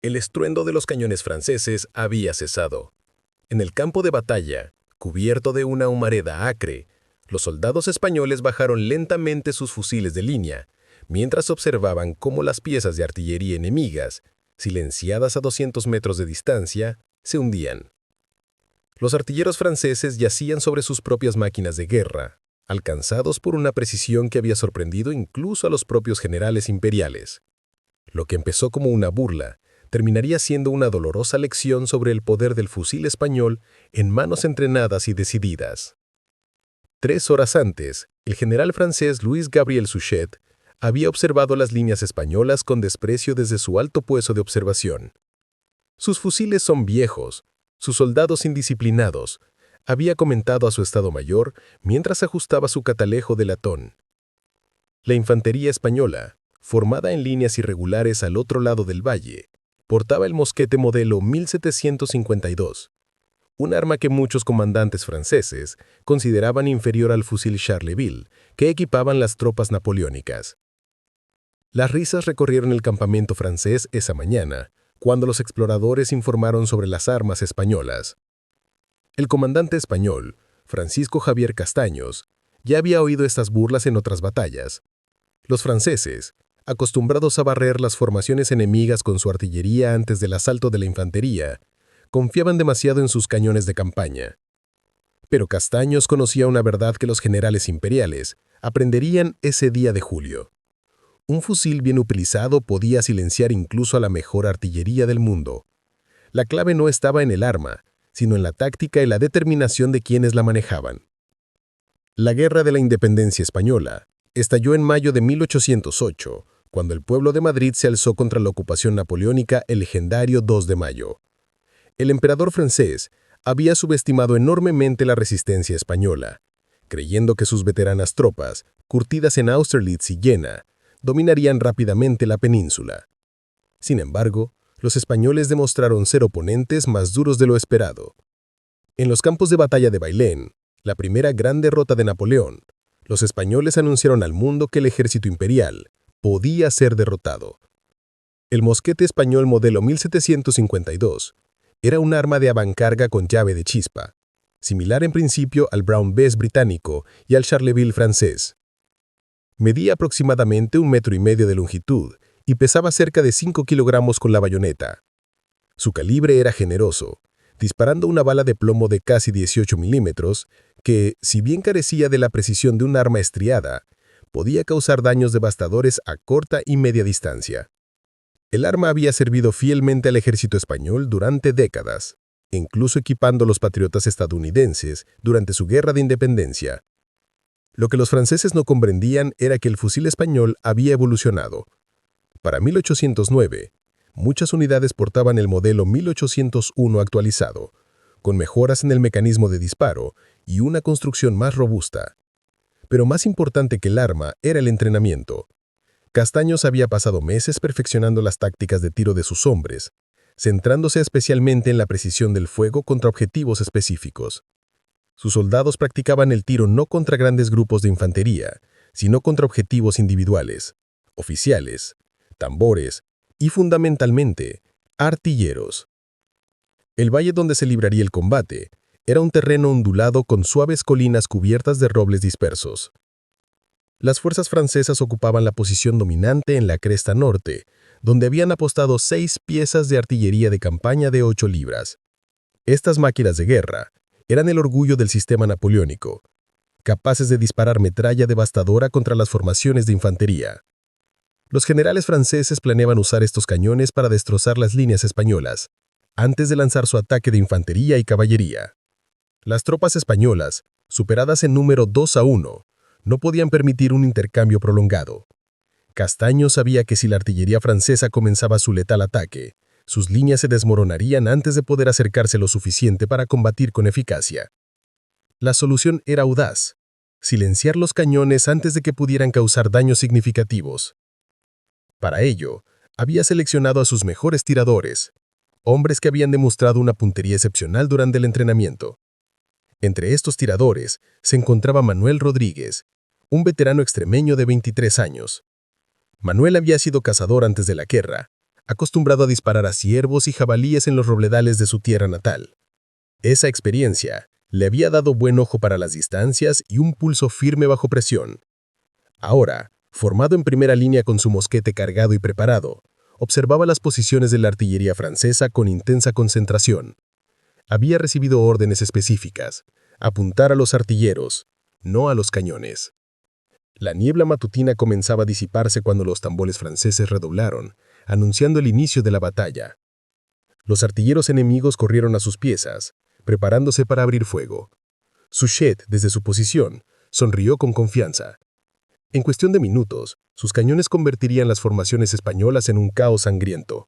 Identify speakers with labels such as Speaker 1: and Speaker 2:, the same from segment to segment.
Speaker 1: El estruendo de los cañones franceses había cesado. En el campo de batalla, cubierto de una humareda acre, los soldados españoles bajaron lentamente sus fusiles de línea, mientras observaban cómo las piezas de artillería enemigas, silenciadas a 200 metros de distancia, se hundían. Los artilleros franceses yacían sobre sus propias máquinas de guerra, alcanzados por una precisión que había sorprendido incluso a los propios generales imperiales. Lo que empezó como una burla, terminaría siendo una dolorosa lección sobre el poder del fusil español en manos entrenadas y decididas. 3 horas antes, el general francés Louis Gabriel Suchet había observado las líneas españolas con desprecio desde su alto puesto de observación. Sus fusiles son viejos, sus soldados indisciplinados, había comentado a su Estado Mayor mientras ajustaba su catalejo de latón. La infantería española, formada en líneas irregulares al otro lado del valle, portaba el mosquete modelo 1752, un arma que muchos comandantes franceses consideraban inferior al fusil Charleville que equipaban las tropas napoleónicas. Las risas recorrieron el campamento francés esa mañana, cuando los exploradores informaron sobre las armas españolas. El comandante español, Francisco Javier Castaños, ya había oído estas burlas en otras batallas. Los franceses, acostumbrados a barrer las formaciones enemigas con su artillería antes del asalto de la infantería, confiaban demasiado en sus cañones de campaña. Pero Castaños conocía una verdad que los generales imperiales aprenderían ese día de julio. Un fusil bien utilizado podía silenciar incluso a la mejor artillería del mundo. La clave no estaba en el arma, sino en la táctica y la determinación de quienes la manejaban. La Guerra de la Independencia Española estalló en mayo de 1808, cuando el pueblo de Madrid se alzó contra la ocupación napoleónica el legendario 2 de mayo. El emperador francés había subestimado enormemente la resistencia española, creyendo que sus veteranas tropas, curtidas en Austerlitz y Jena, dominarían rápidamente la península. Sin embargo, los españoles demostraron ser oponentes más duros de lo esperado. En los campos de batalla de Bailén, la primera gran derrota de Napoleón, los españoles anunciaron al mundo que el ejército imperial podía ser derrotado. El mosquete español modelo 1752 era un arma de avancarga con llave de chispa, similar en principio al Brown Bess británico y al Charleville francés. Medía aproximadamente 1,5 metros de longitud y pesaba cerca de 5 kilogramos con la bayoneta. Su calibre era generoso, disparando una bala de plomo de casi 18 milímetros que, si bien carecía de la precisión de un arma estriada, podía causar daños devastadores a corta y media distancia. El arma había servido fielmente al ejército español durante décadas, incluso equipando a los patriotas estadounidenses durante su guerra de independencia. Lo que los franceses no comprendían era que el fusil español había evolucionado. Para 1809, muchas unidades portaban el modelo 1801 actualizado, con mejoras en el mecanismo de disparo y una construcción más robusta. Pero más importante que el arma era el entrenamiento. Castaños había pasado meses perfeccionando las tácticas de tiro de sus hombres, centrándose especialmente en la precisión del fuego contra objetivos específicos. Sus soldados practicaban el tiro no contra grandes grupos de infantería, sino contra objetivos individuales, oficiales, tambores y, fundamentalmente, artilleros. El valle donde se libraría el combate era un terreno ondulado con suaves colinas cubiertas de robles dispersos. Las fuerzas francesas ocupaban la posición dominante en la cresta norte, donde habían apostado 6 piezas de artillería de campaña de 8 libras. Estas máquinas de guerra eran el orgullo del sistema napoleónico, capaces de disparar metralla devastadora contra las formaciones de infantería. Los generales franceses planeaban usar estos cañones para destrozar las líneas españolas, antes de lanzar su ataque de infantería y caballería. Las tropas españolas, superadas en número 2-1, no podían permitir un intercambio prolongado. Castaños sabía que si la artillería francesa comenzaba su letal ataque, sus líneas se desmoronarían antes de poder acercarse lo suficiente para combatir con eficacia. La solución era audaz: silenciar los cañones antes de que pudieran causar daños significativos. Para ello, había seleccionado a sus mejores tiradores, hombres que habían demostrado una puntería excepcional durante el entrenamiento. Entre estos tiradores se encontraba Manuel Rodríguez, un veterano extremeño de 23 años. Manuel había sido cazador antes de la guerra, acostumbrado a disparar a ciervos y jabalíes en los robledales de su tierra natal. Esa experiencia le había dado buen ojo para las distancias y un pulso firme bajo presión. Ahora, formado en primera línea con su mosquete cargado y preparado, observaba las posiciones de la artillería francesa con intensa concentración. Había recibido órdenes específicas: apuntar a los artilleros, no a los cañones. La niebla matutina comenzaba a disiparse cuando los tambores franceses redoblaron, anunciando el inicio de la batalla. Los artilleros enemigos corrieron a sus piezas, preparándose para abrir fuego. Suchet, desde su posición, sonrió con confianza. En cuestión de minutos, sus cañones convertirían las formaciones españolas en un caos sangriento.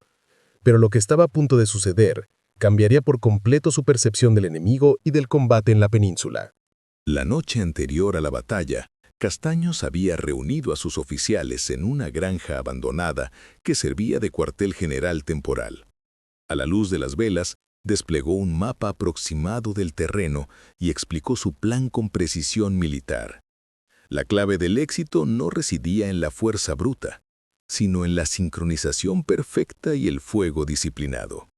Speaker 1: Pero lo que estaba a punto de suceder cambiaría por completo su percepción del enemigo y del combate en la península.
Speaker 2: La noche anterior a la batalla, Castaños había reunido a sus oficiales en una granja abandonada que servía de cuartel general temporal. A la luz de las velas, desplegó un mapa aproximado del terreno y explicó su plan con precisión militar. La clave del éxito no residía en la fuerza bruta, sino en la sincronización perfecta y el fuego disciplinado.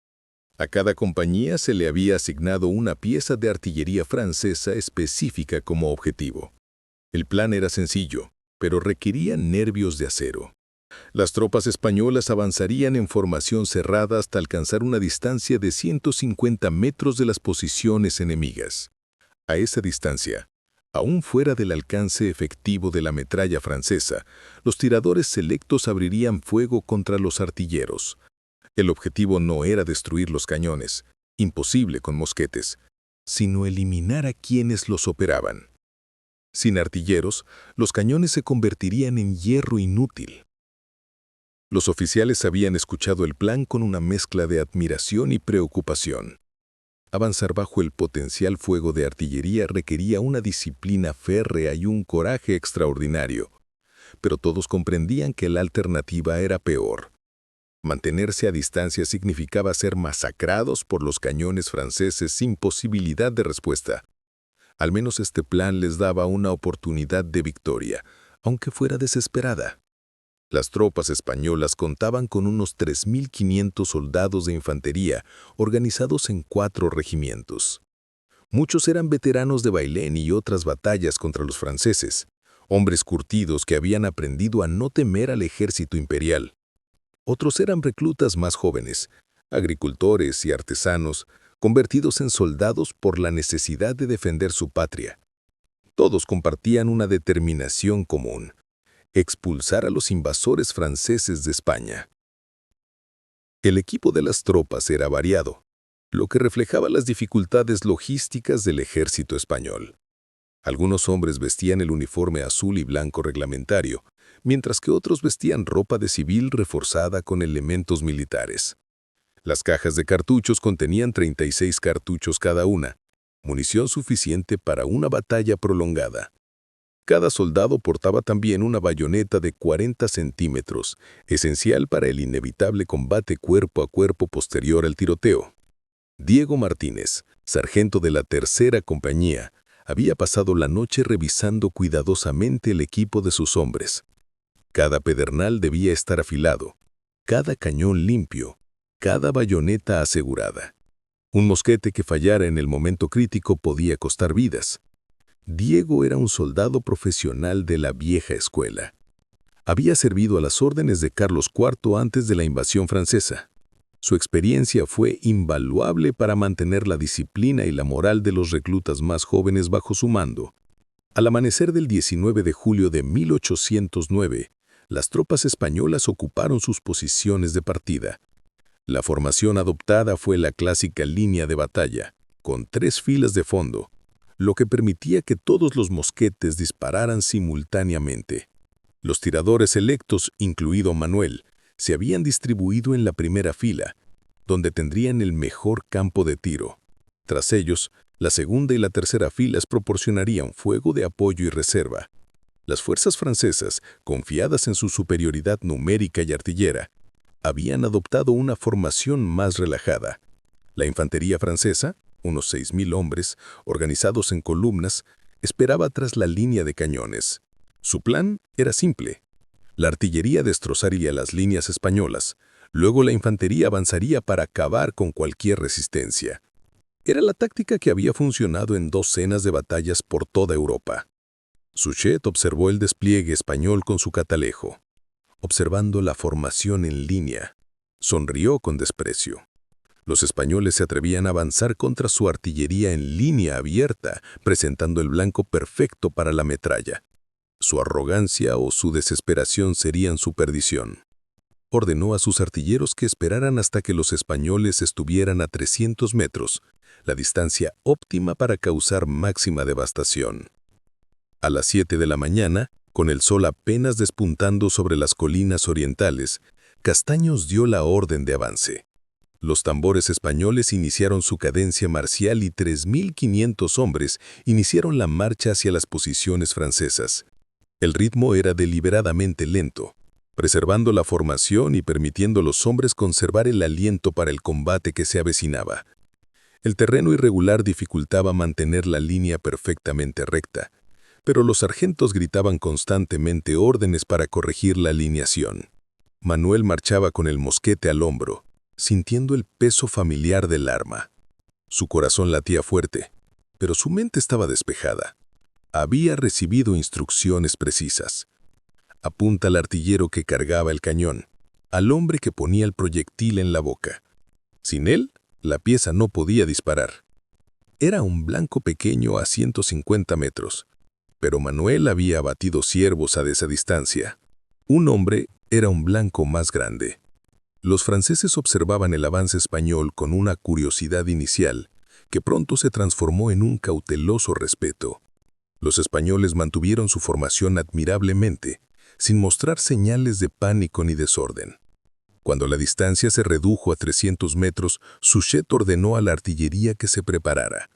Speaker 2: A cada compañía se le había asignado una pieza de artillería francesa específica como objetivo. El plan era sencillo, pero requería nervios de acero. Las tropas españolas avanzarían en formación cerrada hasta alcanzar una distancia de 150 metros de las posiciones enemigas. A esa distancia, aún fuera del alcance efectivo de la metralla francesa, los tiradores selectos abrirían fuego contra los artilleros. El objetivo no era destruir los cañones, imposible con mosquetes, sino eliminar a quienes los operaban. Sin artilleros, los cañones se convertirían en hierro inútil. Los oficiales habían escuchado el plan con una mezcla de admiración y preocupación. Avanzar bajo el potencial fuego de artillería requería una disciplina férrea y un coraje extraordinario, pero todos comprendían que la alternativa era peor. Mantenerse a distancia significaba ser masacrados por los cañones franceses sin posibilidad de respuesta. Al menos este plan les daba una oportunidad de victoria, aunque fuera desesperada. Las tropas españolas contaban con unos 3.500 soldados de infantería, organizados en 4 regimientos. Muchos eran veteranos de Bailén y otras batallas contra los franceses, hombres curtidos que habían aprendido a no temer al ejército imperial. Otros eran reclutas más jóvenes, agricultores y artesanos, convertidos en soldados por la necesidad de defender su patria. Todos compartían una determinación común: expulsar a los invasores franceses de España. El equipo de las tropas era variado, lo que reflejaba las dificultades logísticas del ejército español. Algunos hombres vestían el uniforme azul y blanco reglamentario, mientras que otros vestían ropa de civil reforzada con elementos militares. Las cajas de cartuchos contenían 36 cartuchos cada una, munición suficiente para una batalla prolongada. Cada soldado portaba también una bayoneta de 40 centímetros, esencial para el inevitable combate cuerpo a cuerpo posterior al tiroteo. Diego Martínez, sargento de la tercera compañía, había pasado la noche revisando cuidadosamente el equipo de sus hombres. Cada pedernal debía estar afilado, cada cañón limpio, cada bayoneta asegurada. Un mosquete que fallara en el momento crítico podía costar vidas. Diego era un soldado profesional de la vieja escuela. Había servido a las órdenes de Carlos IV antes de la invasión francesa. Su experiencia fue invaluable para mantener la disciplina y la moral de los reclutas más jóvenes bajo su mando. Al amanecer del 19 de julio de 1809, las tropas españolas ocuparon sus posiciones de partida. La formación adoptada fue la clásica línea de batalla, con 3 filas de fondo, lo que permitía que todos los mosquetes dispararan simultáneamente. Los tiradores selectos, incluido Manuel, se habían distribuido en la primera fila, donde tendrían el mejor campo de tiro. Tras ellos, la segunda y la tercera filas proporcionarían fuego de apoyo y reserva. Las fuerzas francesas, confiadas en su superioridad numérica y artillera, habían adoptado una formación más relajada. La infantería francesa, unos 6.000 hombres, organizados en columnas, esperaba tras la línea de cañones. Su plan era simple. La artillería destrozaría las líneas españolas, Luego la infantería avanzaría para acabar con cualquier resistencia. Era la táctica que había funcionado en docenas de batallas por toda Europa. Suchet observó el despliegue español con su catalejo. Observando la formación en línea, sonrió con desprecio. Los españoles se atrevían a avanzar contra su artillería en línea abierta, presentando el blanco perfecto para la metralla. Su arrogancia o su desesperación serían su perdición. Ordenó a sus artilleros que esperaran hasta que los españoles estuvieran a 300 metros, la distancia óptima para causar máxima devastación. A las 7 de la mañana, con el sol apenas despuntando sobre las colinas orientales, Castaños dio la orden de avance. Los tambores españoles iniciaron su cadencia marcial y 3.500 hombres iniciaron la marcha hacia las posiciones francesas. El ritmo era deliberadamente lento, preservando la formación y permitiendo a los hombres conservar el aliento para el combate que se avecinaba. El terreno irregular dificultaba mantener la línea perfectamente recta, pero los sargentos gritaban constantemente órdenes para corregir la alineación. Manuel marchaba con el mosquete al hombro, sintiendo el peso familiar del arma. Su corazón latía fuerte, pero su mente estaba despejada. Había recibido instrucciones precisas. Apunta al artillero que cargaba el cañón, al hombre que ponía el proyectil en la boca. Sin él, la pieza no podía disparar. Era un blanco pequeño a 150 metros, pero Manuel había abatido ciervos a esa distancia. Un hombre era un blanco más grande. Los franceses observaban el avance español con una curiosidad inicial, que pronto se transformó en un cauteloso respeto. Los españoles mantuvieron su formación admirablemente, sin mostrar señales de pánico ni desorden. Cuando la distancia se redujo a 300 metros, Suchet ordenó a la artillería que se preparara.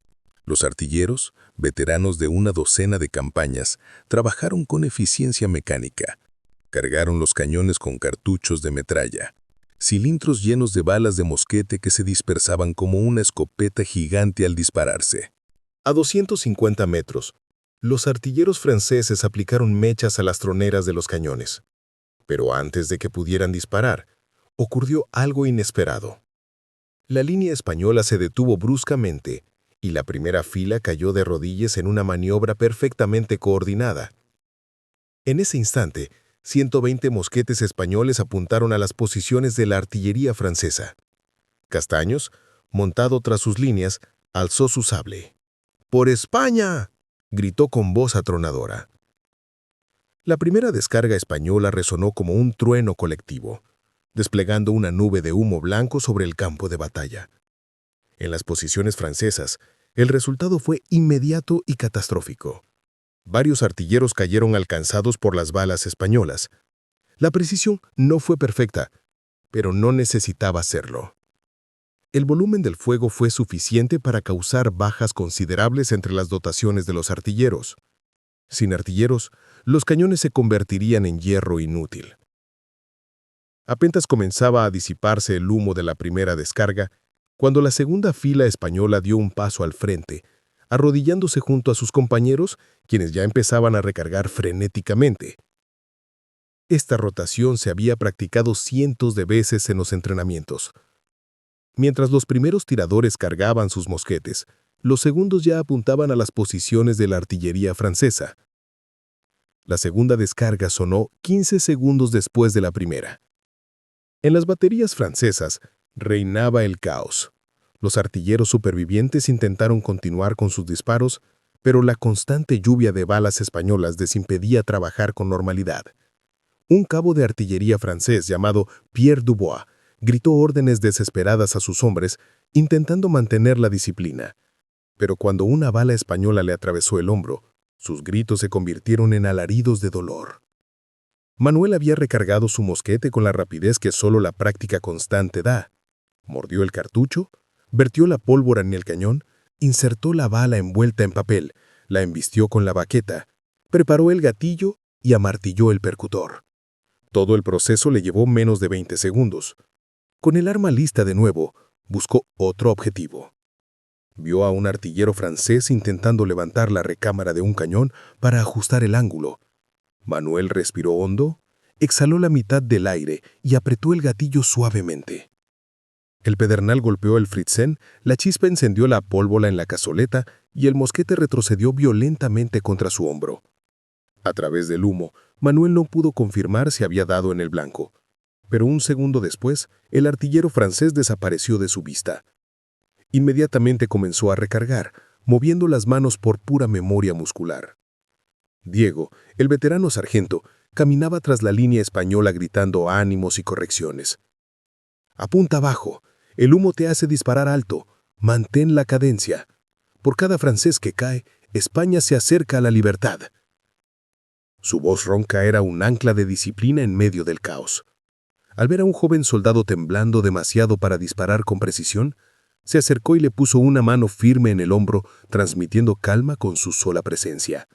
Speaker 2: Los artilleros, veteranos de una docena de campañas, trabajaron con eficiencia mecánica. Cargaron los cañones con cartuchos de metralla, cilindros llenos de balas de mosquete que se dispersaban como una escopeta gigante al dispararse.
Speaker 1: A 250 metros, los artilleros franceses aplicaron mechas a las troneras de los cañones. Pero antes de que pudieran disparar, ocurrió algo inesperado. La línea española se detuvo bruscamente y la primera fila cayó de rodillas en una maniobra perfectamente coordinada. En ese instante, 120 mosquetes españoles apuntaron a las posiciones de la artillería francesa. Castaños, montado tras sus líneas, alzó su sable. ¡Por España!, gritó con voz atronadora. La primera descarga española resonó como un trueno colectivo, desplegando una nube de humo blanco sobre el campo de batalla. En las posiciones francesas, el resultado fue inmediato y catastrófico. Varios artilleros cayeron alcanzados por las balas españolas. La precisión no fue perfecta, pero no necesitaba serlo. El volumen del fuego fue suficiente para causar bajas considerables entre las dotaciones de los artilleros. Sin artilleros, los cañones se convertirían en hierro inútil. Apenas comenzaba a disiparse el humo de la primera descarga, cuando la segunda fila española dio un paso al frente, arrodillándose junto a sus compañeros, quienes ya empezaban a recargar frenéticamente. Esta rotación se había practicado cientos de veces en los entrenamientos. Mientras los primeros tiradores cargaban sus mosquetes, los segundos ya apuntaban a las posiciones de la artillería francesa. La segunda descarga sonó 15 segundos después de la primera. En las baterías francesas reinaba el caos. Los artilleros supervivientes intentaron continuar con sus disparos, pero la constante lluvia de balas españolas les impedía trabajar con normalidad. Un cabo de artillería francés llamado Pierre Dubois gritó órdenes desesperadas a sus hombres, intentando mantener la disciplina. Pero cuando una bala española le atravesó el hombro, sus gritos se convirtieron en alaridos de dolor. Manuel había recargado su mosquete con la rapidez que solo la práctica constante da. Mordió el cartucho, vertió la pólvora en el cañón, insertó la bala envuelta en papel, la embistió con la baqueta, preparó el gatillo y amartilló el percutor. Todo el proceso le llevó menos de 20 segundos. Con el arma lista de nuevo, buscó otro objetivo. Vio a un artillero francés intentando levantar la recámara de un cañón para ajustar el ángulo. Manuel respiró hondo,
Speaker 3: exhaló la mitad del aire y apretó el gatillo suavemente. El pedernal golpeó el fritzén, la chispa encendió la pólvora en la cazoleta y el mosquete retrocedió violentamente contra su hombro. A través del humo, Manuel no pudo confirmar si había dado en el blanco, pero un segundo después, el artillero francés desapareció de su vista. Inmediatamente comenzó a recargar, moviendo las manos por pura memoria muscular. Diego, el veterano sargento, caminaba tras la línea española gritando ánimos y correcciones. «Apunta abajo, el humo te hace disparar alto, mantén la cadencia. Por cada francés que cae, España se acerca a la libertad». Su voz ronca era un ancla de disciplina en medio del caos. Al ver a un joven soldado temblando demasiado para disparar con precisión, se acercó y le puso una mano firme en el hombro, transmitiendo calma con su sola presencia.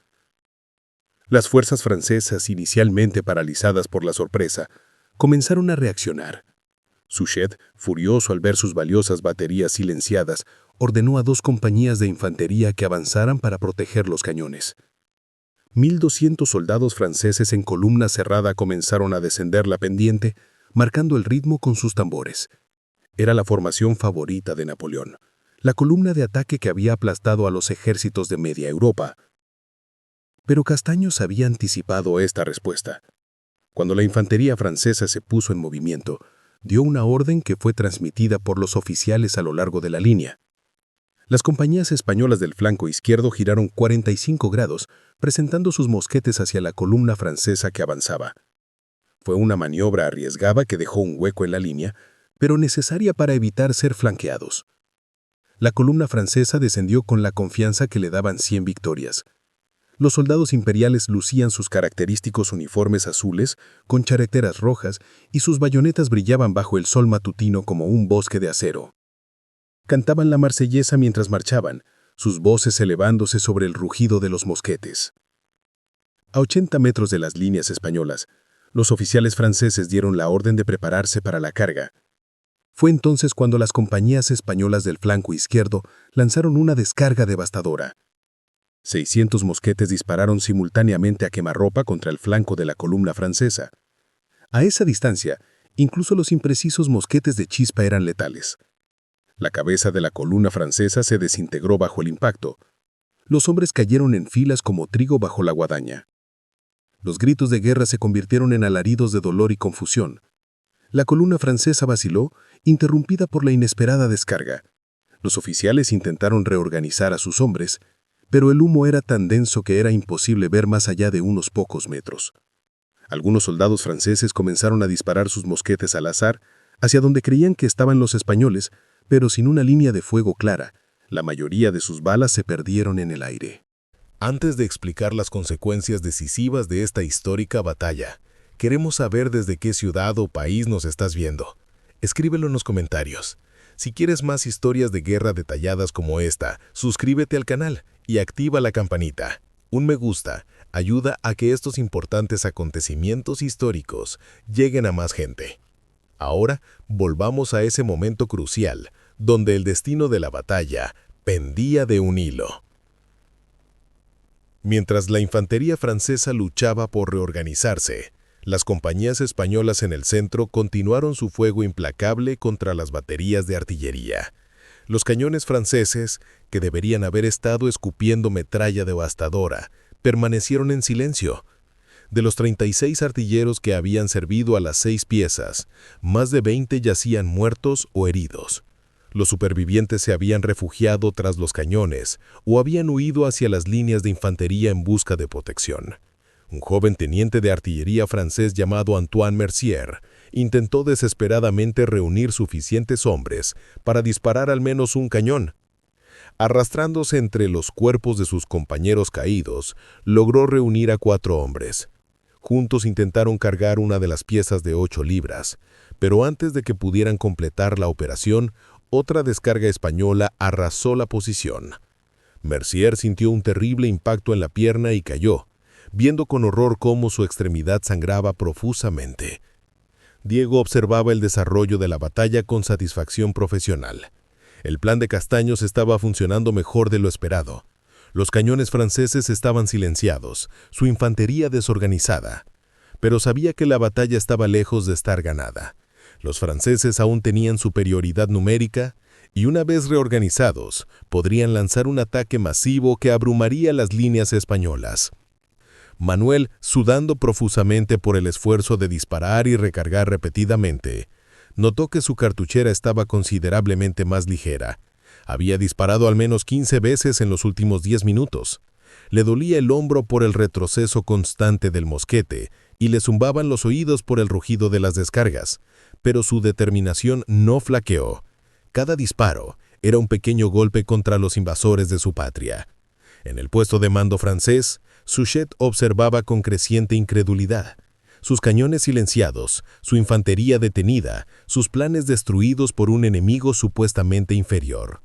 Speaker 3: Las fuerzas francesas, inicialmente paralizadas por la sorpresa, comenzaron a reaccionar. Suchet, furioso al ver sus valiosas baterías silenciadas, ordenó a 2 compañías de infantería que avanzaran para proteger los cañones. 1.200 soldados franceses en columna cerrada comenzaron a descender la pendiente, marcando el ritmo con sus tambores. Era la formación favorita de Napoleón, la columna de ataque que había aplastado a los ejércitos de media Europa. Pero Castaños había anticipado esta respuesta. Cuando la infantería francesa se puso en movimiento, dio una orden que fue transmitida por los oficiales a lo largo de la línea. Las compañías españolas del flanco izquierdo giraron 45 grados, presentando sus mosquetes hacia la columna francesa que avanzaba. Fue una maniobra arriesgada que dejó un hueco en la línea, pero necesaria para evitar ser flanqueados. La columna francesa descendió con la confianza que le daban 100 victorias. Los soldados imperiales lucían sus característicos uniformes azules con charreteras rojas y sus bayonetas brillaban bajo el sol matutino como un bosque de acero. Cantaban la marsellesa mientras marchaban, sus voces elevándose sobre el rugido de los mosquetes. A 80 metros de las líneas españolas, los oficiales franceses dieron la orden de prepararse para la carga. Fue entonces cuando las compañías españolas del flanco izquierdo lanzaron una descarga devastadora. 600 mosquetes dispararon simultáneamente a quemarropa contra el flanco de la columna francesa. A esa distancia, incluso los imprecisos mosquetes de chispa eran letales. La cabeza de la columna francesa se desintegró bajo el impacto. Los hombres cayeron en filas como trigo bajo la guadaña. Los gritos de guerra se convirtieron en alaridos de dolor y confusión. La columna francesa vaciló, interrumpida por la inesperada descarga. Los oficiales intentaron reorganizar a sus hombres, pero el humo era tan denso que era imposible ver más allá de unos pocos metros. Algunos soldados franceses comenzaron a disparar sus mosquetes al azar, hacia donde creían que estaban los españoles, pero sin una línea de fuego clara. La mayoría de sus balas se perdieron en el aire.
Speaker 1: Antes de explicar las consecuencias decisivas de esta histórica batalla, queremos saber desde qué ciudad o país nos estás viendo. Escríbelo en los comentarios. Si quieres más historias de guerra detalladas como esta, suscríbete al canal y activa la campanita. Un me gusta ayuda a que estos importantes acontecimientos históricos lleguen a más gente. Ahora, volvamos a ese momento crucial, donde el destino de la batalla pendía de un hilo. Mientras la infantería francesa luchaba por reorganizarse, las compañías españolas en el centro continuaron su fuego implacable contra las baterías de artillería. Los cañones franceses, que deberían haber estado escupiendo metralla devastadora, permanecieron en silencio. De los 36 artilleros que habían servido a las 6 piezas, más de 20 yacían muertos o heridos. Los supervivientes se habían refugiado tras los cañones o habían huido hacia las líneas de infantería en busca de protección. Un joven teniente de artillería francés llamado Antoine Mercier intentó desesperadamente reunir suficientes hombres para disparar al menos un cañón. Arrastrándose entre los cuerpos de sus compañeros caídos, logró reunir a 4 hombres. Juntos intentaron cargar una de las piezas de 8 libras, pero antes de que pudieran completar la operación, otra descarga española arrasó la posición. Mercier sintió un terrible impacto en la pierna y cayó, viendo con horror cómo su extremidad sangraba profusamente. Diego observaba el desarrollo de la batalla con satisfacción profesional. El plan de Castaños estaba funcionando mejor de lo esperado. Los cañones franceses estaban silenciados, su infantería desorganizada.
Speaker 3: pero sabía que la batalla estaba lejos de estar ganada. Los franceses aún tenían superioridad numérica y una vez reorganizados, podrían lanzar un ataque masivo que abrumaría las líneas españolas. Manuel, sudando profusamente por el esfuerzo de disparar y recargar repetidamente, notó que su cartuchera estaba considerablemente más ligera. Había disparado al menos 15 veces en los últimos 10 minutos. Le dolía el hombro por el retroceso constante del mosquete y le zumbaban los oídos por el rugido de las descargas, pero su determinación no flaqueó. Cada disparo era un pequeño golpe contra los invasores de su patria. En el puesto de mando francés, Suchet observaba con creciente incredulidad. Sus cañones silenciados, su infantería detenida, sus planes destruidos por un enemigo supuestamente inferior.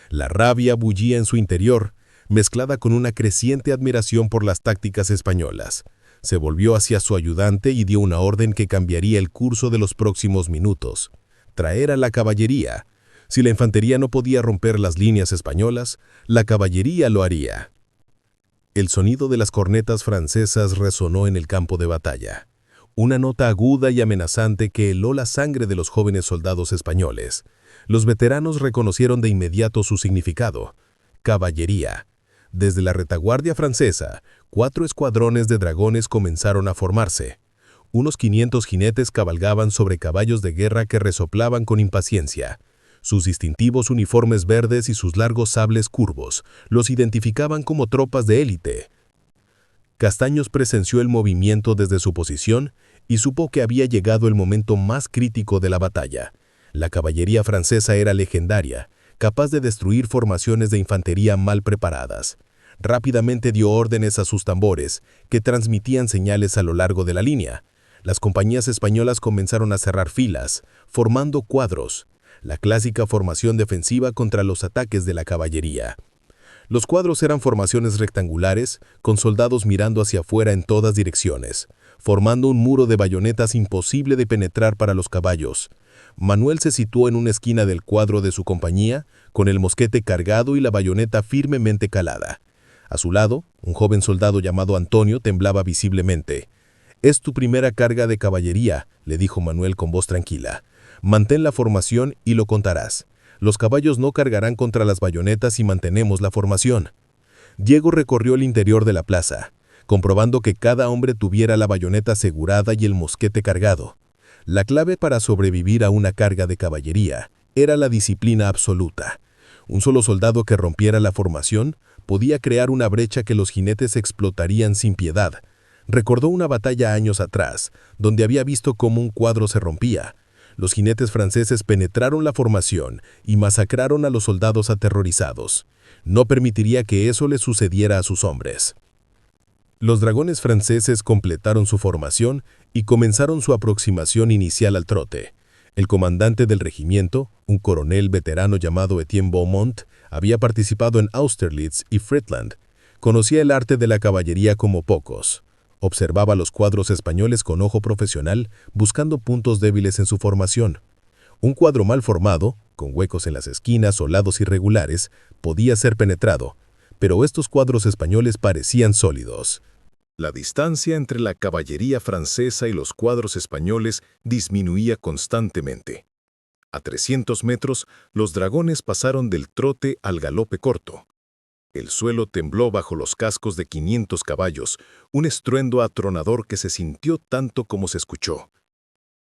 Speaker 3: La rabia bullía en su interior, mezclada con una creciente admiración por las tácticas españolas. Se volvió hacia su ayudante y dio una orden que cambiaría el curso de los próximos minutos. Traer a la caballería. Si la infantería no podía romper las líneas españolas, la caballería lo haría. El sonido de las cornetas francesas resonó en el campo de batalla. Una nota aguda y amenazante que heló la sangre de los jóvenes soldados españoles. Los veteranos reconocieron de inmediato su significado. Caballería. Desde la retaguardia francesa, 4 escuadrones de dragones comenzaron a formarse. Unos 500 jinetes cabalgaban sobre caballos de guerra que resoplaban con impaciencia. Sus distintivos uniformes verdes y sus largos sables curvos los identificaban como tropas de élite. Castaños presenció el movimiento desde su posición y supo que había llegado el momento más crítico de la batalla. La caballería francesa era legendaria, capaz de destruir formaciones de infantería mal preparadas. Rápidamente dio órdenes a sus tambores, que transmitían señales a lo largo de la línea. Las compañías españolas comenzaron a cerrar filas, formando cuadros, la clásica formación defensiva contra los ataques de la caballería. Los cuadros eran formaciones rectangulares, con soldados mirando hacia afuera en todas direcciones, formando un muro de bayonetas imposible de penetrar para los caballos. Manuel se situó en una esquina del cuadro de su compañía, con el mosquete cargado y la bayoneta firmemente calada. A su lado, un joven soldado llamado Antonio temblaba visiblemente. «Es tu primera carga de caballería», le dijo Manuel con voz tranquila. «Mantén la formación y lo contarás. Los caballos no cargarán contra las bayonetas si mantenemos la formación». Diego recorrió el interior de la plaza, comprobando que cada hombre tuviera la bayoneta asegurada y el mosquete cargado. La clave para sobrevivir a una carga de caballería era la disciplina absoluta. Un solo soldado que rompiera la formación podía crear una brecha que los jinetes explotarían sin piedad. Recordó una batalla años atrás, donde había visto cómo un cuadro se rompía. Los jinetes franceses penetraron la formación y masacraron a los soldados aterrorizados. No permitiría que eso le sucediera a sus hombres. Los dragones franceses completaron su formación y comenzaron su aproximación inicial al trote. El comandante del regimiento, un coronel veterano llamado Etienne Beaumont, había participado en Austerlitz y Friedland. Conocía el arte de la caballería como pocos. Observaba los cuadros españoles con ojo profesional, buscando puntos débiles en su formación. Un cuadro mal formado, con huecos en las esquinas o lados irregulares, podía ser penetrado, pero estos cuadros españoles parecían sólidos.
Speaker 2: La distancia entre la caballería francesa y los cuadros españoles disminuía constantemente. A 300 metros, los dragones pasaron del trote al galope corto. El suelo tembló bajo los cascos de 500 caballos, un estruendo atronador que se sintió tanto como se escuchó.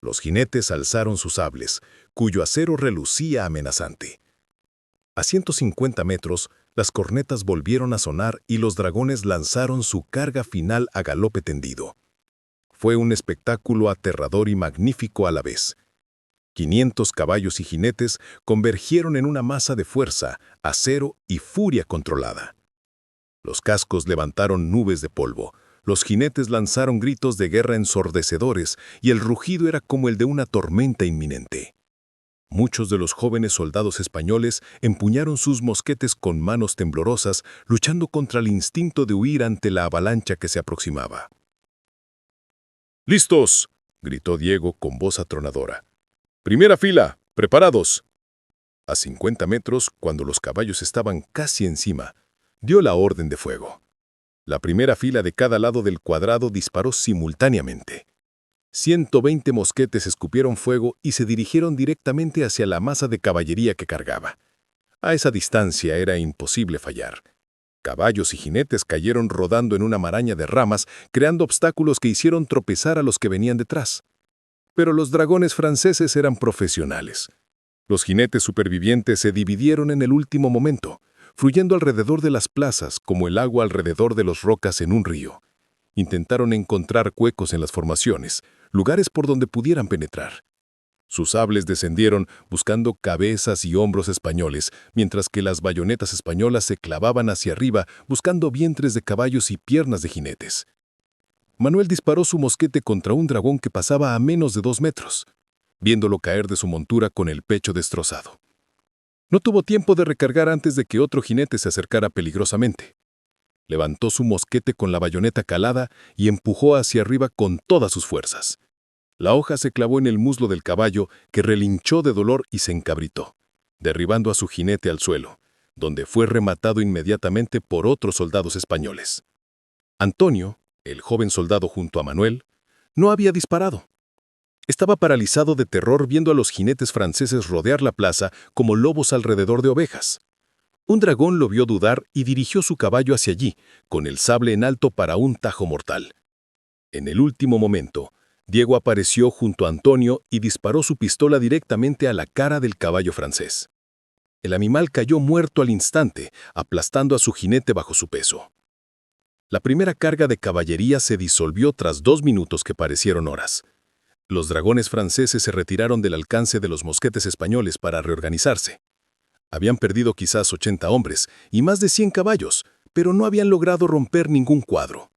Speaker 2: Los jinetes alzaron sus sables, cuyo acero relucía amenazante. A 150 metros, las cornetas volvieron a sonar y los dragones lanzaron su carga final a galope tendido. Fue un espectáculo aterrador y magnífico a la vez. 500 caballos y jinetes convergieron en una masa de fuerza, acero y furia controlada. Los cascos levantaron nubes de polvo, los jinetes lanzaron gritos de guerra ensordecedores y el rugido era como el de una tormenta inminente. Muchos de los jóvenes soldados españoles empuñaron sus mosquetes con manos temblorosas, luchando contra el instinto de huir ante la avalancha que se aproximaba. «¡Listos!», gritó Diego con voz atronadora. «¡Primera fila! ¡Preparados!». A 50 metros, cuando los caballos estaban casi encima, dio la orden de fuego. La primera fila de cada lado del cuadrado disparó simultáneamente.
Speaker 3: 120 mosquetes escupieron fuego y se dirigieron directamente hacia la masa de caballería que cargaba. A esa distancia era imposible fallar. Caballos y jinetes cayeron rodando en una maraña de ramas, creando obstáculos que hicieron tropezar a los que venían detrás. Pero los dragones franceses eran profesionales. Los jinetes supervivientes se dividieron en el último momento, fluyendo alrededor de las plazas como el agua alrededor de las rocas en un río. Intentaron encontrar huecos en las formaciones, lugares por donde pudieran penetrar. Sus sables descendieron buscando cabezas y hombros españoles, mientras que las bayonetas españolas se clavaban hacia arriba buscando vientres de caballos y piernas de jinetes. Manuel disparó su mosquete contra un dragón que pasaba a menos de 2 metros, viéndolo caer de su montura con el pecho destrozado. No tuvo tiempo de recargar antes de que otro jinete se acercara peligrosamente. Levantó su mosquete con la bayoneta calada y empujó hacia arriba con todas sus fuerzas. La hoja se clavó en el muslo del caballo, que relinchó de dolor y se encabritó, derribando a su jinete al suelo, donde fue rematado inmediatamente por otros soldados españoles. Antonio, el joven soldado junto a Manuel, no había disparado. Estaba paralizado de terror viendo a los jinetes franceses rodear la plaza como lobos alrededor de ovejas. Un dragón lo vio dudar y dirigió su caballo hacia allí, con el sable en alto para un tajo mortal. En el último momento, Diego apareció junto a Antonio y disparó su pistola directamente a la cara del caballo francés. El animal cayó muerto al instante, aplastando a su jinete bajo su peso. La primera carga de caballería se disolvió tras 2 minutos que parecieron horas. Los dragones franceses se retiraron del alcance de los mosquetes españoles para reorganizarse. Habían perdido quizás 80 hombres y más de 100 caballos, pero no habían logrado romper ningún cuadro.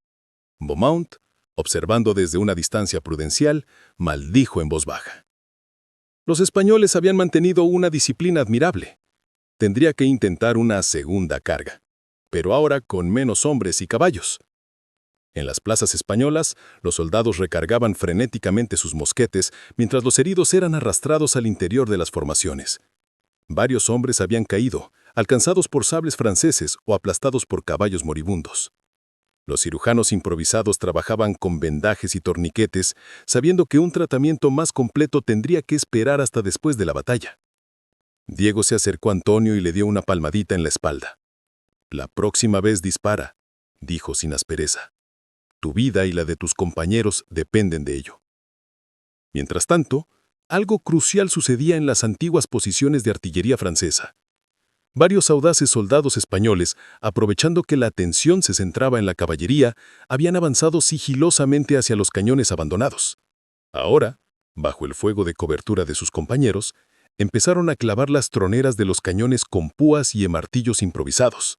Speaker 3: Beaumont, observando desde una distancia prudencial, maldijo en voz baja. Los españoles habían mantenido una disciplina admirable. Tendría que intentar una segunda carga, pero ahora con menos hombres y caballos. En las plazas españolas, los soldados recargaban frenéticamente sus mosquetes mientras los heridos eran arrastrados al interior de las formaciones. Varios hombres habían caído, alcanzados por sables franceses o aplastados por caballos moribundos. Los cirujanos improvisados trabajaban con vendajes y torniquetes, sabiendo que un tratamiento más completo tendría que esperar hasta después de la batalla. Diego se acercó a Antonio y le dio una palmadita en la espalda. «La próxima vez dispara», dijo sin aspereza. «Tu vida y la de tus compañeros dependen de ello». Mientras tanto, algo crucial sucedía en las antiguas posiciones de artillería francesa. Varios audaces soldados españoles, aprovechando que la atención se centraba en la caballería, habían avanzado sigilosamente hacia los cañones abandonados. Ahora, bajo el fuego de cobertura de sus compañeros, empezaron a clavar las troneras de los cañones con púas y martillos improvisados.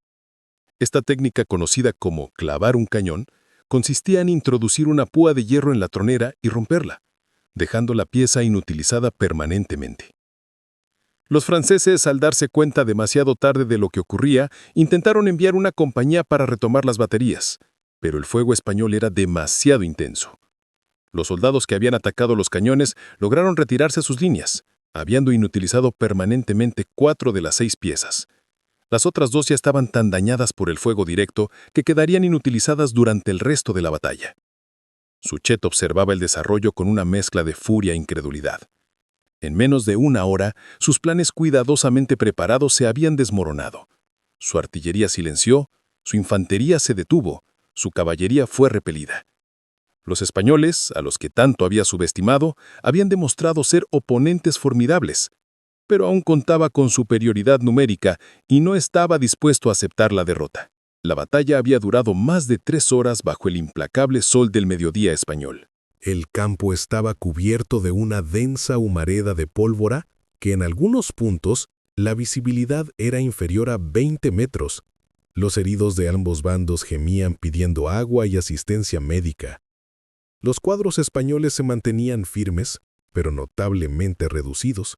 Speaker 3: Esta técnica, conocida como clavar un cañón, consistía en introducir una púa de hierro en la tronera y romperla, dejando la pieza inutilizada permanentemente. Los franceses, al darse cuenta demasiado tarde de lo que ocurría, intentaron enviar una compañía para retomar las baterías, pero el fuego español era demasiado intenso. Los soldados que habían atacado los cañones lograron retirarse a sus líneas, habiendo inutilizado permanentemente 4 de las 6 piezas. Las otras 2 ya estaban tan dañadas por el fuego directo que quedarían inutilizadas durante el resto de la batalla. Suchet observaba el desarrollo con una mezcla de furia e incredulidad. En menos de 1 hora, sus planes cuidadosamente preparados se habían desmoronado. Su artillería silenció, su infantería se detuvo, su caballería fue repelida. Los españoles, a los que tanto había subestimado, habían demostrado ser oponentes formidables, pero aún contaba con superioridad numérica y no estaba dispuesto a aceptar la derrota. La batalla había durado más de 3 horas bajo el implacable sol del mediodía español.
Speaker 1: El campo estaba cubierto de una densa humareda de pólvora que en algunos puntos la visibilidad era inferior a 20 metros. Los heridos de ambos bandos gemían pidiendo agua y asistencia médica. Los cuadros españoles se mantenían firmes, pero notablemente reducidos.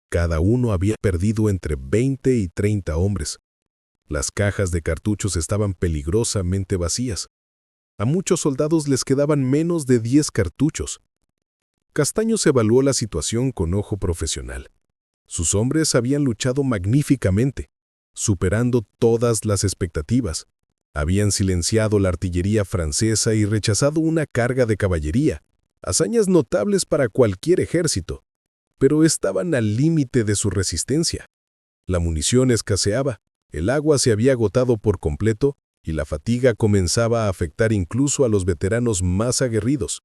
Speaker 1: Cada uno había perdido entre 20 y 30 hombres. Las cajas de cartuchos estaban peligrosamente vacías. A muchos soldados les quedaban menos de 10 cartuchos. Castaños evaluó la situación con ojo profesional. Sus hombres habían luchado magníficamente, superando todas las expectativas. Habían silenciado la artillería francesa y rechazado una carga de caballería.
Speaker 3: hazañas notables para cualquier ejército, pero estaban al límite de su resistencia. La munición escaseaba, el agua se había agotado por completo y la fatiga comenzaba a afectar incluso a los veteranos más aguerridos.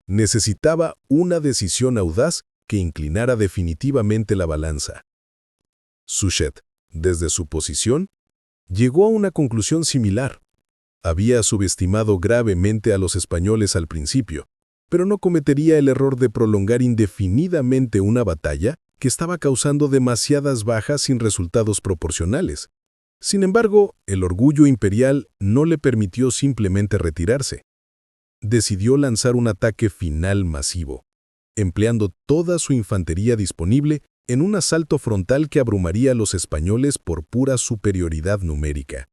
Speaker 3: Necesitaba una decisión audaz que inclinara definitivamente la balanza. Suchet, desde su posición, llegó a una conclusión similar. Había subestimado gravemente a los españoles al principio, pero no cometería el error de prolongar indefinidamente una batalla que estaba causando demasiadas bajas sin resultados proporcionales. Sin embargo, el orgullo imperial no le permitió simplemente retirarse. Decidió lanzar un ataque final masivo, empleando toda su infantería disponible en un asalto frontal que abrumaría a los españoles por pura superioridad numérica.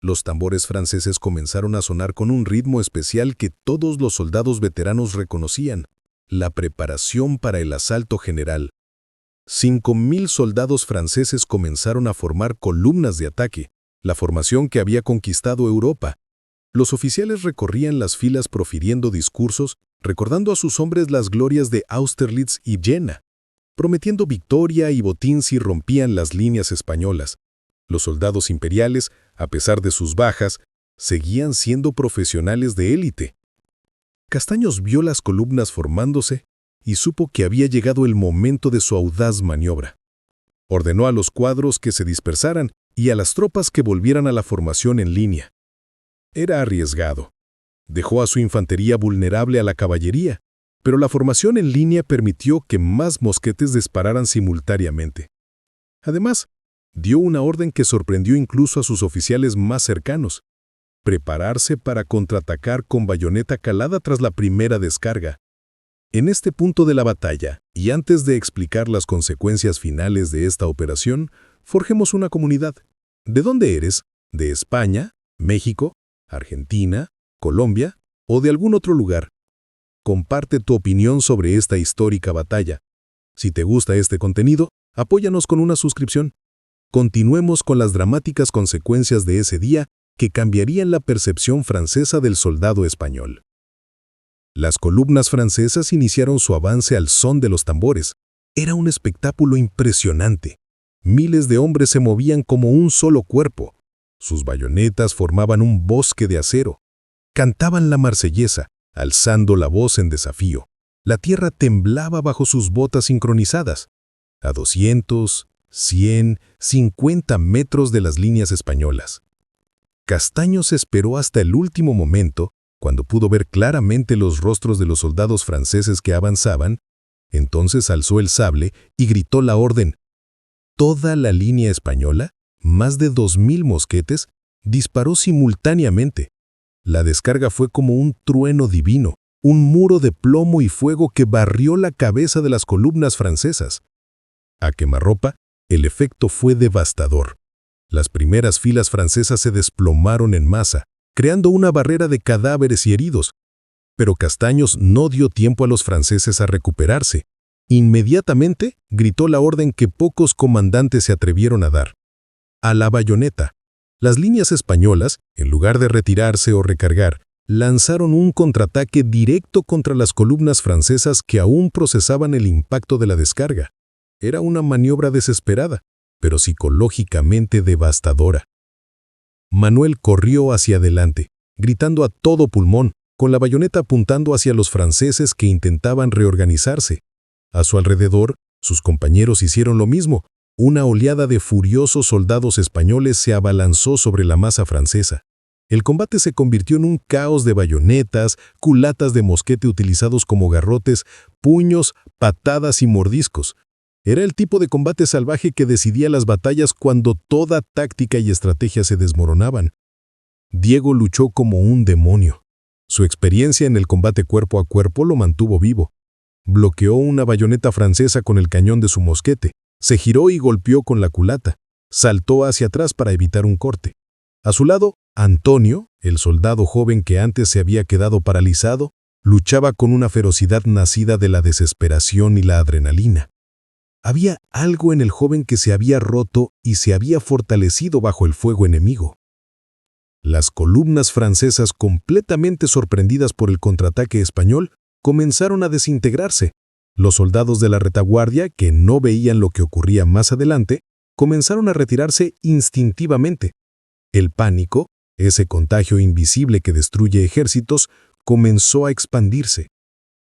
Speaker 3: Los tambores franceses comenzaron a sonar con un ritmo especial que todos los soldados veteranos reconocían: la preparación para el asalto general. 5.000 soldados franceses comenzaron a formar columnas de ataque, la formación que había conquistado Europa. Los oficiales recorrían las filas profiriendo discursos, recordando a sus hombres las glorias de Austerlitz y Jena, prometiendo victoria y botín si rompían las líneas españolas. Los soldados imperiales, a pesar de sus bajas, seguían siendo profesionales de élite. Castaños vio las columnas formándose y supo que había llegado el momento de su audaz maniobra. Ordenó a los cuadros que se dispersaran y a las tropas que volvieran a la formación en línea. Era arriesgado. Dejó a su infantería vulnerable a la caballería, pero la formación en línea permitió que más mosquetes dispararan simultáneamente. Además, dio una orden que sorprendió incluso a sus oficiales más cercanos: prepararse para contraatacar con bayoneta calada tras la primera descarga. En este punto de la batalla, y antes de explicar las consecuencias finales de esta operación, forjemos una comunidad. ¿De dónde eres? ¿De España, México, Argentina, Colombia o de algún otro lugar? Comparte tu opinión sobre esta histórica batalla. Si te gusta este contenido, apóyanos con una suscripción. Continuemos con las dramáticas consecuencias de ese día que cambiarían la percepción francesa del soldado español. Las columnas francesas iniciaron su avance al son de los tambores. Era un espectáculo impresionante. Miles de hombres se movían como un solo cuerpo. Sus bayonetas formaban un bosque de acero. Cantaban la marsellesa, alzando la voz en desafío. La tierra temblaba bajo sus botas sincronizadas. A 200, 100, 50 metros de las líneas españolas. Castaños esperó hasta el último momento, cuando pudo ver claramente los rostros de los soldados franceses que avanzaban. Entonces alzó el sable y gritó la orden. Toda la línea española, más de 2.000 mosquetes, disparó simultáneamente. La descarga fue como un trueno divino, un muro de plomo y fuego que barrió la cabeza de las columnas francesas. A quemarropa, el efecto fue devastador. Las primeras filas francesas se desplomaron en masa, creando una barrera de cadáveres y heridos. Pero Castaños no dio tiempo a los franceses a recuperarse. Inmediatamente gritó la orden que pocos comandantes se atrevieron a dar: a la bayoneta. Las líneas españolas, en lugar de retirarse o recargar, lanzaron un contraataque directo contra las columnas francesas que aún procesaban el impacto de la descarga. Era una maniobra desesperada, pero psicológicamente devastadora. Manuel corrió hacia adelante, gritando a todo pulmón, con la bayoneta apuntando hacia los franceses que intentaban reorganizarse. A su alrededor, sus compañeros hicieron lo mismo. Una oleada de furiosos soldados españoles se abalanzó sobre la masa francesa. El combate se convirtió en un caos de bayonetas, culatas de mosquete utilizados como garrotes, puños, patadas y mordiscos. Era el tipo de combate salvaje que decidía las batallas cuando toda táctica y estrategia se desmoronaban. Diego luchó como un demonio. Su experiencia en el combate cuerpo a cuerpo lo mantuvo vivo. Bloqueó una bayoneta francesa con el cañón de su mosquete, se giró y golpeó con la culata, saltó hacia atrás para evitar un corte. A su lado, Antonio, el soldado joven que antes se había quedado paralizado, luchaba con una ferocidad nacida de la desesperación y la adrenalina. Había algo en el joven que se había roto y se había fortalecido bajo el fuego enemigo. Las columnas francesas, completamente sorprendidas por el contraataque español, comenzaron a desintegrarse. Los soldados de la retaguardia, que no veían lo que ocurría más adelante, comenzaron a retirarse instintivamente. El pánico, ese contagio invisible que destruye ejércitos, comenzó a expandirse.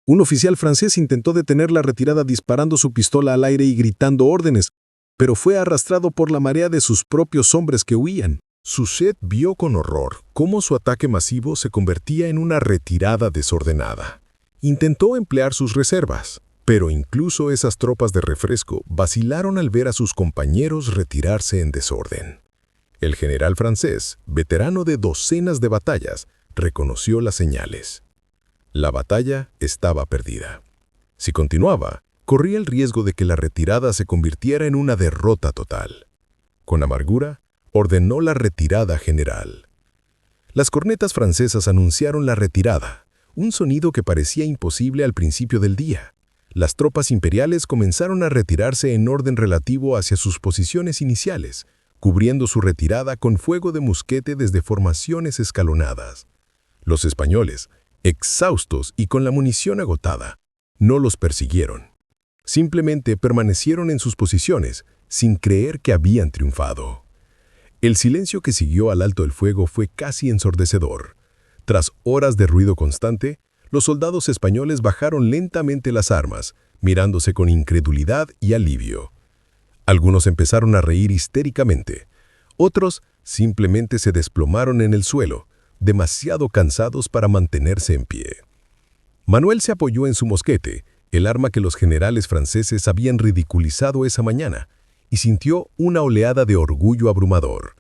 Speaker 3: Un oficial francés intentó detener la retirada disparando su pistola al aire y gritando órdenes, pero fue arrastrado por la marea de sus propios hombres que huían.
Speaker 2: Suchet vio con horror cómo su ataque masivo se convertía en una retirada desordenada. Intentó emplear sus reservas, pero incluso esas tropas de refresco vacilaron al ver a sus compañeros retirarse en desorden. El general francés, veterano de docenas de batallas, reconoció las señales. La batalla estaba perdida. Si continuaba, corría el riesgo de que la retirada se convirtiera en una derrota total. Con amargura, ordenó la retirada general. Las cornetas francesas anunciaron la retirada, un sonido que parecía imposible al principio del día. Las tropas imperiales comenzaron a retirarse en orden relativo hacia sus posiciones iniciales, cubriendo su retirada con fuego de mosquete desde formaciones escalonadas. Los españoles, exhaustos y con la munición agotada, no los persiguieron. Simplemente permanecieron en sus posiciones, sin creer que habían triunfado. El silencio que siguió al alto el fuego fue casi ensordecedor. Tras horas de ruido constante, los soldados españoles bajaron lentamente las armas, mirándose con incredulidad y alivio. Algunos empezaron a reír histéricamente. Otros simplemente se desplomaron en el suelo, demasiado cansados para mantenerse en pie. Manuel se apoyó en su mosquete, el arma que los generales franceses habían ridiculizado esa mañana, y sintió una oleada de orgullo abrumador.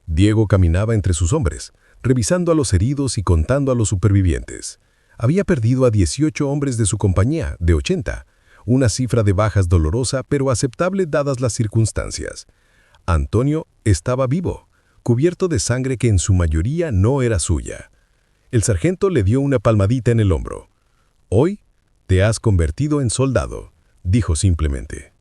Speaker 2: Diego caminaba entre sus hombres, revisando a los heridos y contando a los supervivientes. Había perdido a 18 hombres de su compañía, de 80, una cifra de bajas dolorosa pero aceptable dadas las circunstancias. Antonio estaba vivo, cubierto de sangre que en su mayoría no era suya. El sargento le dio una palmadita en el hombro. «Hoy te has convertido en soldado», dijo simplemente.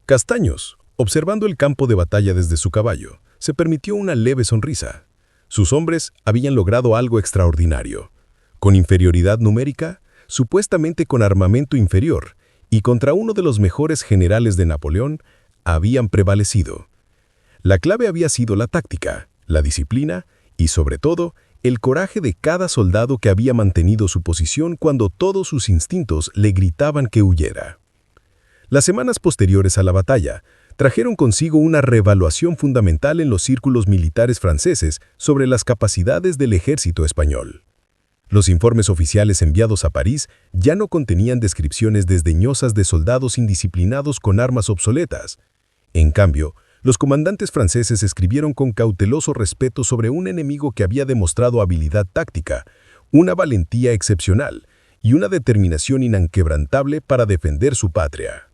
Speaker 2: Castaños, observando el campo de batalla desde su caballo, se permitió una leve sonrisa. Sus hombres habían logrado algo extraordinario. Con inferioridad numérica, supuestamente con armamento inferior, y contra uno de los mejores generales de Napoleón, habían prevalecido. La clave había sido la táctica, la disciplina y, sobre todo, el coraje de cada soldado que había mantenido su posición cuando todos sus instintos le gritaban que huyera. Las semanas posteriores a la batalla trajeron consigo una reevaluación fundamental en los círculos militares franceses sobre las capacidades del ejército español. Los informes oficiales enviados a París ya no contenían descripciones desdeñosas de soldados indisciplinados con armas obsoletas. En cambio, los comandantes franceses escribieron con cauteloso respeto sobre un enemigo que había demostrado habilidad táctica, una valentía excepcional y una determinación inquebrantable para defender su patria.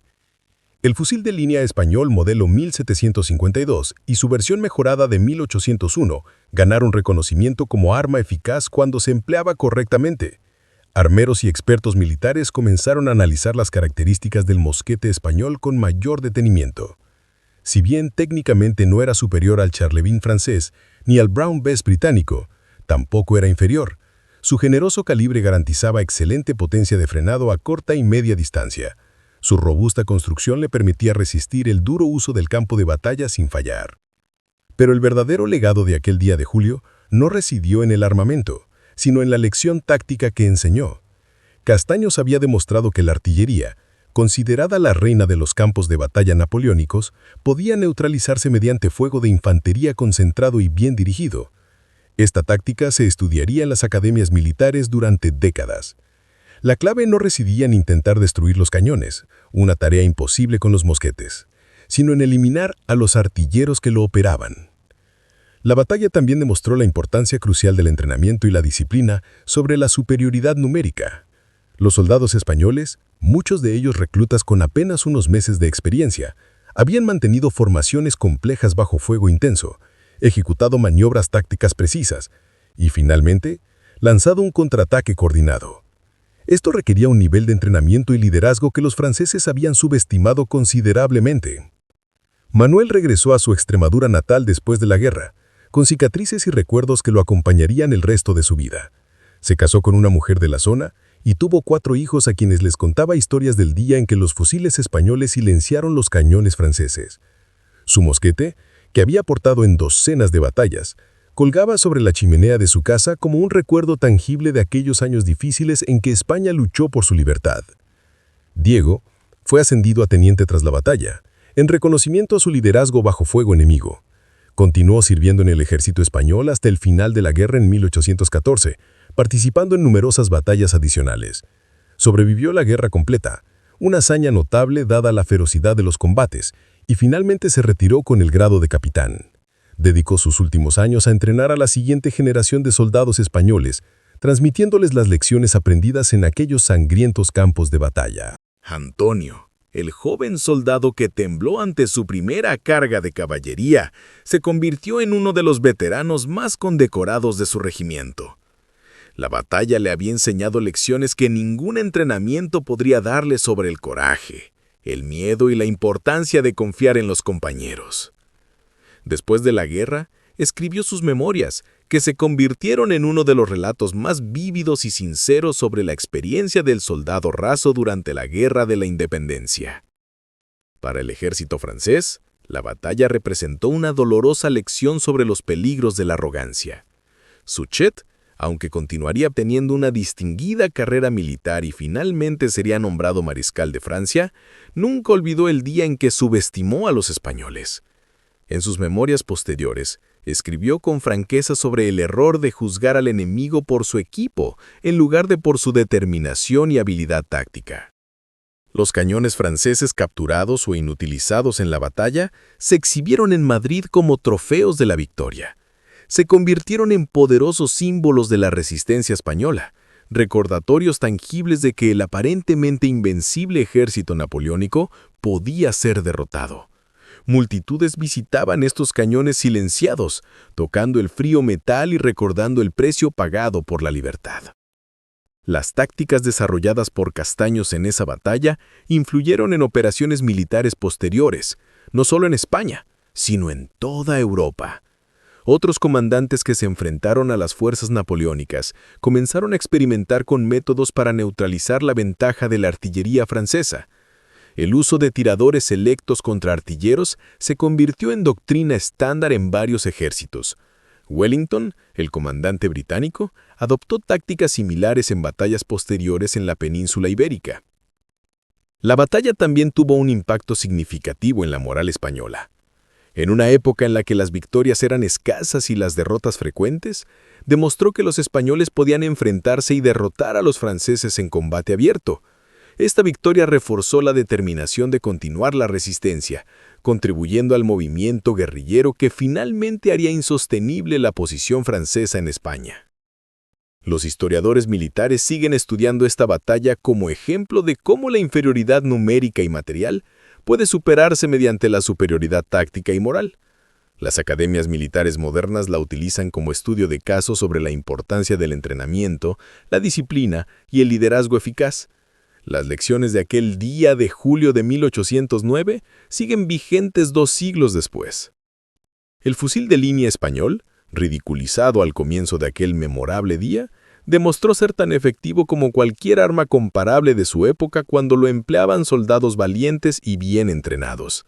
Speaker 2: El fusil de línea español modelo 1752 y su versión mejorada de 1801 ganaron reconocimiento como arma eficaz cuando se empleaba correctamente. Armeros y expertos militares comenzaron a analizar las características del mosquete español con mayor detenimiento. Si bien técnicamente no era superior al Charleville francés ni al Brown Bess británico, tampoco era inferior. Su generoso calibre garantizaba excelente potencia de frenado a corta y media distancia. Su robusta construcción le permitía resistir el duro uso del campo de batalla sin fallar. Pero el verdadero legado de aquel día de julio no residió en el armamento, sino en la lección táctica que enseñó. Castaños había demostrado que la artillería, considerada la reina de los campos de batalla napoleónicos, podía neutralizarse mediante fuego de infantería concentrado y bien dirigido. Esta táctica se estudiaría en las academias militares durante décadas. La clave no residía en intentar destruir los cañones, una tarea imposible con los mosquetes, sino en eliminar a los artilleros que lo operaban. La batalla también demostró la importancia crucial del entrenamiento y la disciplina sobre la superioridad numérica. Los soldados españoles, muchos de ellos reclutas con apenas unos meses de experiencia, habían mantenido formaciones complejas bajo fuego intenso, ejecutado maniobras tácticas precisas y, finalmente, lanzado un contraataque coordinado. Esto requería un nivel de entrenamiento y liderazgo que los franceses habían subestimado considerablemente. Manuel regresó a su Extremadura natal después de la guerra, con cicatrices y recuerdos que lo acompañarían el resto de su vida. Se casó con una mujer de la zona
Speaker 3: y tuvo 4 hijos a quienes les contaba historias del día en que los fusiles españoles silenciaron los cañones franceses. Su mosquete, que había portado en docenas de batallas, colgaba sobre la chimenea de su casa como un recuerdo tangible de aquellos años difíciles en que España luchó por su libertad. Diego fue ascendido a teniente tras la batalla, en reconocimiento a su liderazgo bajo fuego enemigo. Continuó sirviendo en el ejército español hasta el final de la guerra en 1814, participando en numerosas batallas adicionales. Sobrevivió la guerra completa, una hazaña notable dada la ferocidad de los combates, y finalmente se retiró con el grado de capitán. Dedicó sus últimos años a entrenar a la siguiente generación de soldados españoles, transmitiéndoles las lecciones aprendidas en aquellos sangrientos campos de batalla.
Speaker 2: Antonio, el joven soldado que tembló ante su primera carga de caballería, se convirtió en uno de los veteranos más condecorados de su regimiento. La batalla le había enseñado lecciones que ningún entrenamiento podría darle sobre el coraje, el miedo y la importancia de confiar en los compañeros. Después de la guerra, escribió sus memorias, que se convirtieron en uno de los relatos más vívidos y sinceros sobre la experiencia del soldado raso durante la Guerra de la Independencia. Para el ejército francés, la batalla representó una dolorosa lección sobre los peligros de la arrogancia. Suchet, aunque continuaría teniendo una distinguida carrera militar y finalmente sería nombrado mariscal de Francia, nunca olvidó el día en que subestimó a los españoles. En sus memorias posteriores, escribió con franqueza sobre el error de juzgar al enemigo por su equipo, en lugar de por su determinación y habilidad táctica. Los cañones franceses capturados o inutilizados en la batalla se exhibieron en Madrid como trofeos de la victoria. Se convirtieron en poderosos símbolos de la resistencia española, recordatorios tangibles de que el aparentemente invencible ejército napoleónico podía ser derrotado. Multitudes visitaban estos cañones silenciados, tocando el frío metal y recordando el precio pagado por la libertad. Las tácticas desarrolladas por Castaños en esa batalla influyeron en operaciones militares posteriores, no solo en España, sino en toda Europa. Otros comandantes que se enfrentaron a las fuerzas napoleónicas comenzaron a experimentar con métodos para neutralizar la ventaja de la artillería francesa. El uso de tiradores selectos contra artilleros se convirtió en doctrina estándar en varios ejércitos. Wellington, el comandante británico, adoptó tácticas similares en batallas posteriores en la península ibérica. La batalla también tuvo un impacto significativo en la moral española. En una época en la que las victorias eran escasas y las derrotas frecuentes, demostró que los españoles podían enfrentarse y derrotar a los franceses en combate abierto. Esta victoria reforzó la determinación de continuar la resistencia, contribuyendo al movimiento guerrillero que finalmente haría insostenible la posición francesa en España. Los historiadores militares siguen estudiando esta batalla como ejemplo de cómo la inferioridad numérica y material puede superarse mediante la superioridad táctica y moral. Las academias militares modernas la utilizan como estudio de caso sobre la importancia del entrenamiento, la disciplina y el liderazgo eficaz. Las lecciones de aquel día de julio de 1809 siguen vigentes 2 siglos después. El fusil de línea español, ridiculizado al comienzo de aquel memorable día, demostró ser tan efectivo como cualquier arma comparable de su época cuando lo empleaban soldados valientes y bien entrenados.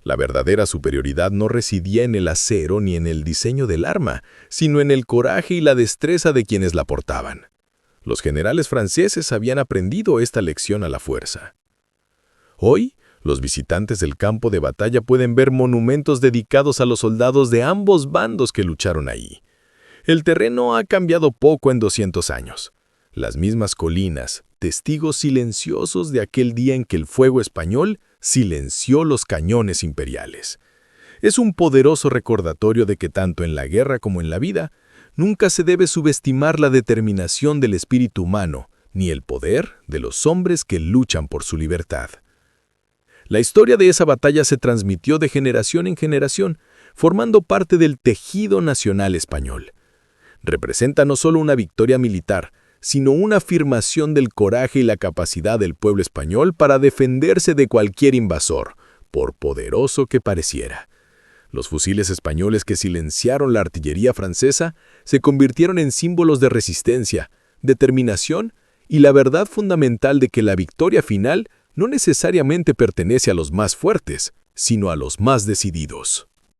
Speaker 2: La verdadera superioridad no residía en el acero ni en el diseño del arma, sino en el coraje y la destreza de quienes la portaban. Los generales franceses habían aprendido esta lección a la fuerza. Hoy, los visitantes del campo de batalla pueden ver monumentos dedicados a los soldados de ambos bandos que lucharon ahí. El terreno ha cambiado poco en 200 años. Las mismas colinas, testigos silenciosos de aquel día en que el fuego español silenció los cañones imperiales. Es un poderoso recordatorio de que tanto en la guerra como en la vida, nunca se debe subestimar la determinación del espíritu humano, ni el poder de los hombres que luchan por su libertad. La historia de esa batalla se transmitió de generación en generación, formando parte del tejido nacional español. Representa no solo una victoria militar, sino una afirmación del coraje y la capacidad del pueblo español para defenderse de cualquier invasor, por poderoso que pareciera. Los fusiles españoles que silenciaron la artillería francesa se convirtieron en símbolos de resistencia, determinación
Speaker 1: y la verdad fundamental de que la victoria final no necesariamente pertenece a los más fuertes, sino a los más decididos.